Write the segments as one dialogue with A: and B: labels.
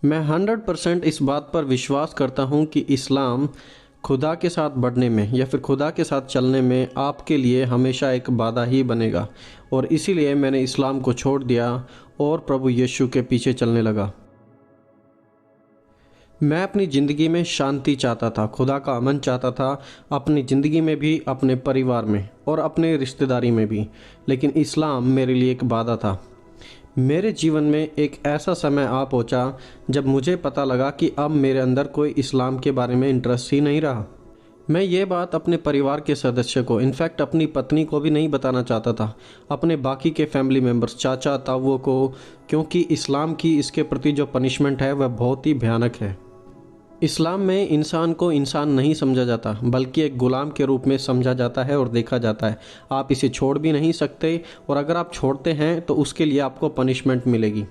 A: मैं 100% इस बात पर विश्वास करता हूँ कि इस्लाम खुदा के साथ बढ़ने में या फिर खुदा के साथ चलने में आपके लिए हमेशा एक बाधा ही बनेगा, और इसीलिए मैंने इस्लाम को छोड़ दिया और प्रभु यीशु के पीछे चलने लगा। मैं अपनी ज़िंदगी में शांति चाहता था, खुदा का अमन चाहता था, अपनी ज़िंदगी में भी, अपने परिवार में और अपने रिश्तेदारी में भी। लेकिन इस्लाम मेरे लिए एक बाधा था। मेरे जीवन में एक ऐसा समय आ पहुंचा जब मुझे पता लगा कि अब मेरे अंदर कोई इस्लाम के बारे में इंटरेस्ट ही नहीं रहा। मैं ये बात अपने परिवार के सदस्य को, इनफैक्ट अपनी पत्नी को भी नहीं बताना चाहता था, अपने बाकी के फैमिली मेम्बर्स, चाचा ताऊओं को, क्योंकि इस्लाम की इसके प्रति जो पनिशमेंट है वह बहुत ही भयानक है। इस्लाम में इंसान को इंसान नहीं समझा जाता, बल्कि एक गुलाम के रूप में समझा जाता है और देखा जाता है। आप इसे छोड़ भी नहीं सकते, और अगर आप छोड़ते हैं तो उसके लिए आपको पनिशमेंट मिलेगी।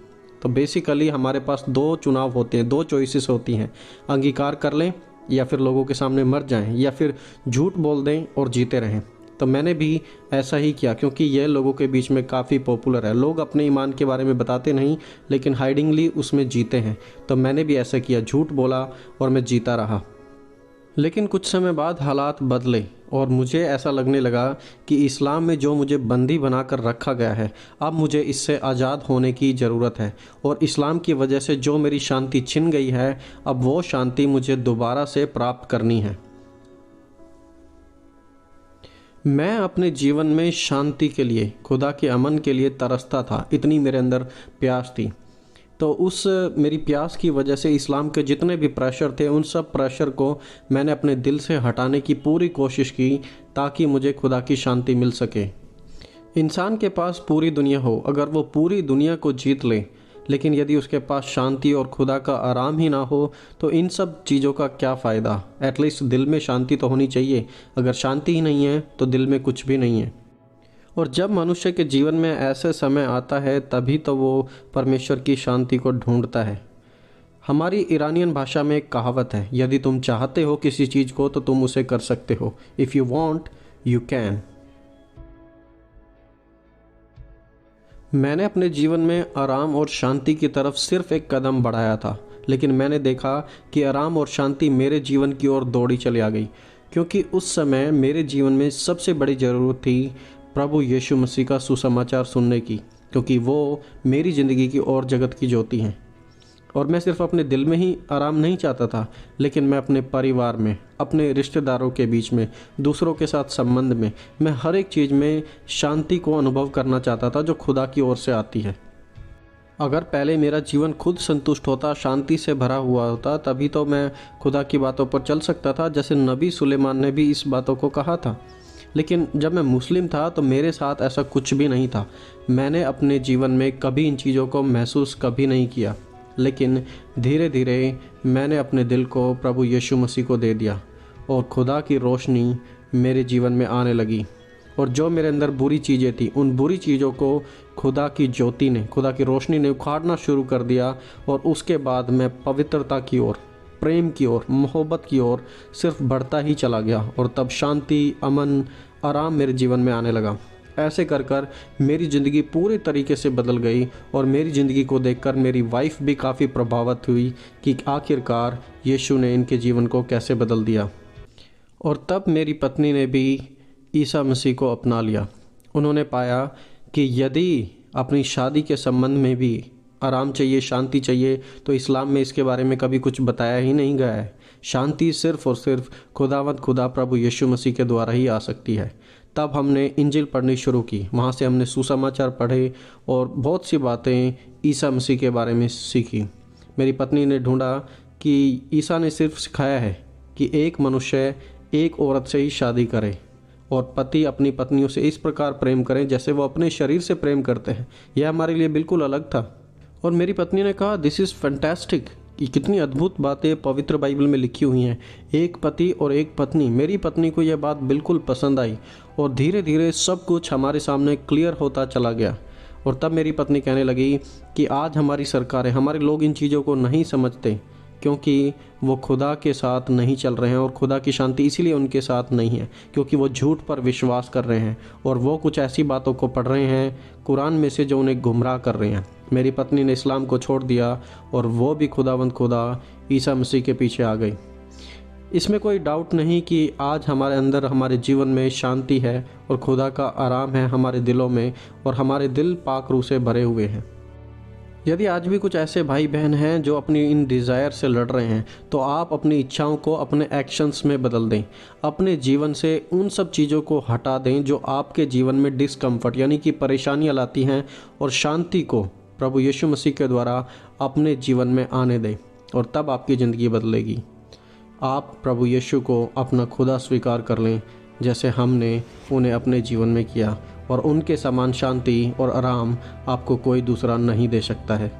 A: तो बेसिकली हमारे पास दो चुनाव होते हैं, दो चॉइसेस होती हैं। अंगीकार कर लें या फिर लोगों के सामने मर जाएं, या फिर झूठ बोल दें और जीते रहें। तो मैंने भी ऐसा ही किया, क्योंकि यह लोगों के बीच में काफ़ी पॉपुलर है। लोग अपने ईमान के बारे में बताते नहीं, लेकिन हाइडिंगली उसमें जीते हैं। तो मैंने भी ऐसा किया, झूठ बोला और मैं जीता रहा। लेकिन कुछ समय बाद हालात बदले और मुझे ऐसा लगने लगा कि इस्लाम में जो मुझे बंदी बनाकर रखा गया है, अब मुझे इससे आज़ाद होने की ज़रूरत है। और इस्लाम की वजह से जो मेरी शांति छिन गई है, अब वो शांति मुझे दोबारा से प्राप्त करनी है। मैं अपने जीवन में शांति के लिए, खुदा के अमन के लिए तरसता था, इतनी मेरे अंदर प्यास थी। तो उस मेरी प्यास की वजह से इस्लाम के जितने भी प्रेशर थे, उन सब प्रेशर को मैंने अपने दिल से हटाने की पूरी कोशिश की, ताकि मुझे खुदा की शांति मिल सके। इंसान के पास पूरी दुनिया हो, अगर वो पूरी दुनिया को जीत ले, लेकिन यदि उसके पास शांति और खुदा का आराम ही ना हो, तो इन सब चीज़ों का क्या फ़ायदा। एटलीस्ट दिल में शांति तो होनी चाहिए। अगर शांति ही नहीं है तो दिल में कुछ भी नहीं है। और जब मनुष्य के जीवन में ऐसे समय आता है, तभी तो वो परमेश्वर की शांति को ढूंढता है। हमारी ईरानियन भाषा में एक कहावत है, यदि तुम चाहते हो किसी चीज़ को तो तुम उसे कर सकते हो। If you want you can. मैंने अपने जीवन में आराम और शांति की तरफ सिर्फ एक कदम बढ़ाया था, लेकिन मैंने देखा कि आराम और शांति मेरे जीवन की ओर दौड़ी चली आ गई, क्योंकि उस समय मेरे जीवन में सबसे बड़ी ज़रूरत थी प्रभु यीशु मसीह का सुसमाचार सुनने की, क्योंकि वो मेरी ज़िंदगी की और जगत की ज्योति हैं। और मैं सिर्फ अपने दिल में ही आराम नहीं चाहता था, लेकिन मैं अपने परिवार में, अपने रिश्तेदारों के बीच में, दूसरों के साथ संबंध में, मैं हर एक चीज़ में शांति को अनुभव करना चाहता था जो खुदा की ओर से आती है। अगर पहले मेरा जीवन खुद संतुष्ट होता, शांति से भरा हुआ होता, तभी तो मैं खुदा की बातों पर चल सकता था, जैसे नबी सुलेमान ने भी इस बातों को कहा था। लेकिन जब मैं मुस्लिम था तो मेरे साथ ऐसा कुछ भी नहीं था। मैंने अपने जीवन में कभी इन चीज़ों को महसूस कभी नहीं किया। लेकिन धीरे धीरे मैंने अपने दिल को प्रभु यीशु मसीह को दे दिया, और खुदा की रोशनी मेरे जीवन में आने लगी। और जो मेरे अंदर बुरी चीज़ें थी, उन बुरी चीज़ों को खुदा की ज्योति ने, खुदा की रोशनी ने उखाड़ना शुरू कर दिया। और उसके बाद मैं पवित्रता की ओर, प्रेम की ओर, मोहब्बत की ओर सिर्फ बढ़ता ही चला गया। और तब शांति, अमन, आराम मेरे जीवन में आने लगा। ऐसे कर कर मेरी ज़िंदगी पूरी तरीके से बदल गई, और मेरी ज़िंदगी को देखकर मेरी वाइफ भी काफ़ी प्रभावित हुई कि आखिरकार यीशु ने इनके जीवन को कैसे बदल दिया। और तब मेरी पत्नी ने भी ईसा मसीह को अपना लिया। उन्होंने पाया कि यदि अपनी शादी के संबंध में भी आराम चाहिए, शांति चाहिए, तो इस्लाम में इसके बारे में कभी कुछ बताया ही नहीं गया है। शांति सिर्फ़ और सिर्फ खुदावंद खुदा प्रभु यीशु मसीह के द्वारा ही आ सकती है। तब हमने इंजिल पढ़नी शुरू की, वहाँ से हमने सुसमाचार पढ़े और बहुत सी बातें ईसा मसीह के बारे में सीखी। मेरी पत्नी ने ढूंढा कि ईसा ने सिर्फ सिखाया है कि एक मनुष्य एक औरत से ही शादी करे, और पति अपनी पत्नियों से इस प्रकार प्रेम करें जैसे वो अपने शरीर से प्रेम करते हैं। यह हमारे लिए बिल्कुल अलग था। और मेरी पत्नी ने कहा, दिस इज़ फैंटास्टिक, कि कितनी अद्भुत बातें पवित्र बाइबल में लिखी हुई हैं, एक पति और एक पत्नी। मेरी पत्नी को यह बात बिल्कुल पसंद आई, और धीरे धीरे सब कुछ हमारे सामने क्लियर होता चला गया। और तब मेरी पत्नी कहने लगी कि आज हमारी सरकार है, हमारे लोग इन चीज़ों को नहीं समझते, क्योंकि वो खुदा के साथ नहीं चल रहे हैं, और खुदा की शांति इसीलिए उनके साथ नहीं है क्योंकि वो झूठ पर विश्वास कर रहे हैं और वो कुछ ऐसी बातों को पढ़ रहे हैं कुरान में से जो उन्हें गुमराह कर रहे हैं। मेरी पत्नी ने इस्लाम को छोड़ दिया और वो भी खुदावंद खुदा ईसा मसीह के पीछे आ गई। इसमें कोई डाउट नहीं कि आज हमारे अंदर, हमारे जीवन में शांति है और खुदा का आराम है हमारे दिलों में, और हमारे दिल पाक रूह से भरे हुए हैं। यदि आज भी कुछ ऐसे भाई बहन हैं जो अपनी इन डिज़ायर से लड़ रहे हैं, तो आप अपनी इच्छाओं को अपने एक्शंस में बदल दें। अपने जीवन से उन सब चीज़ों को हटा दें जो आपके जीवन में डिस्कम्फर्ट यानी कि परेशानियां लाती हैं, और शांति को प्रभु यीशु मसीह के द्वारा अपने जीवन में आने दें, और तब आपकी ज़िंदगी बदलेगी। आप प्रभु यीशु को अपना खुदा स्वीकार कर लें जैसे हमने उन्हें अपने जीवन में किया, और उनके समान शांति और आराम आपको कोई दूसरा नहीं दे सकता है।